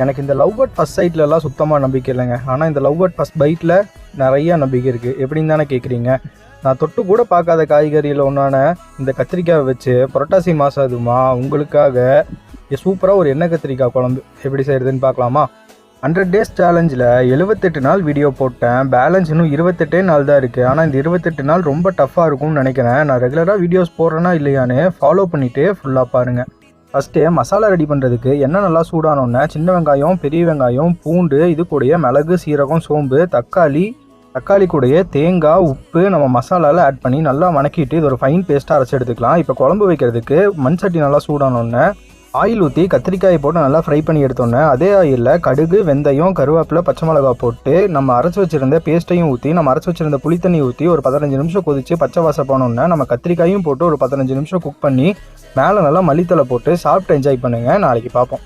எனக்கு இந்த love at first சைட்லலாம் சுத்தமாக நம்பிக்கை இல்லைங்க. ஆனால் இந்த லவ் அட் ஃபஸ்ட் பைட்டில் நிறையா நம்பிக்கை இருக்குது. எப்படின்னு தானே கேட்குறீங்க. நான் தொட்டு கூட பார்க்காத காய்கறியில் ஒன்றான இந்த கத்திரிக்காயை வச்சு புரட்டாசி மாதம் அதுமா உங்களுக்காக சூப்பராக ஒரு எண்ணெய் கத்திரிக்காய் குழம்பு எப்படி செய்கிறதுன்னு பார்க்கலாமா? 100 டேஸ் சேலஞ்சில் 78 நாள் வீடியோ போட்டேன். பேலன்ஸ் இன்னும் 28 நாள் தான் இருக்குது. ஆனால் இந்த 28 நாள் ரொம்ப டஃப்பாக இருக்கும்னு நினைக்கிறேன். நான் ரெகுலராக வீடியோஸ் போடுறேன்னா இல்லையான்னு ஃபாலோ பண்ணிவிட்டு ஃபுல்லாக பாருங்கள். ஃபஸ்ட்டு மசாலா ரெடி பண்ணுறதுக்கு எண்ணெய் நல்லா சூடானோன்னே சின்ன வெங்காயம், பெரிய வெங்காயம், பூண்டு, இது கூடயே மிளகு, சீரகம், சோம்பு, தக்காளி கூடயே தேங்காய், உப்பு நம்ம மசாலாவில் ஆட் பண்ணி நல்லா வணக்கிட்டு இது ஒரு ஃபைன் பேஸ்ட்டாக அரைச்சி எடுத்துக்கலாம். இப்போ குழம்பு வைக்கிறதுக்கு மண் சட்டி நல்லா சூடானோன்னே ஆயில் ஊற்றி கத்திரிக்காயை போட்டு நல்லா ஃப்ரை பண்ணி எடுத்தோன்னே அதே ஆயிலில் கடுகு, வெந்தயம், கருவேப்பிலை, பச்சை மிளகா போட்டு நம்ம அரைச்சி வச்சுருந்த பேஸ்ட்டையும் ஊற்றி நம்ம அரைச்சி வச்சுருந்த புளித்தண்ணி ஊற்றி ஒரு 15 நிமிஷம் கொதித்து பச்சை வாசம் போனோன்னே நம்ம கத்திரிக்காயும் போட்டு ஒரு 15 நிமிஷம் குக் பண்ணி மேலே நல்லா மல்லித்தலை போட்டு சாப்பிட்டு என்ஜாய் பண்ணுங்கள். நாளைக்கு பார்ப்போம்.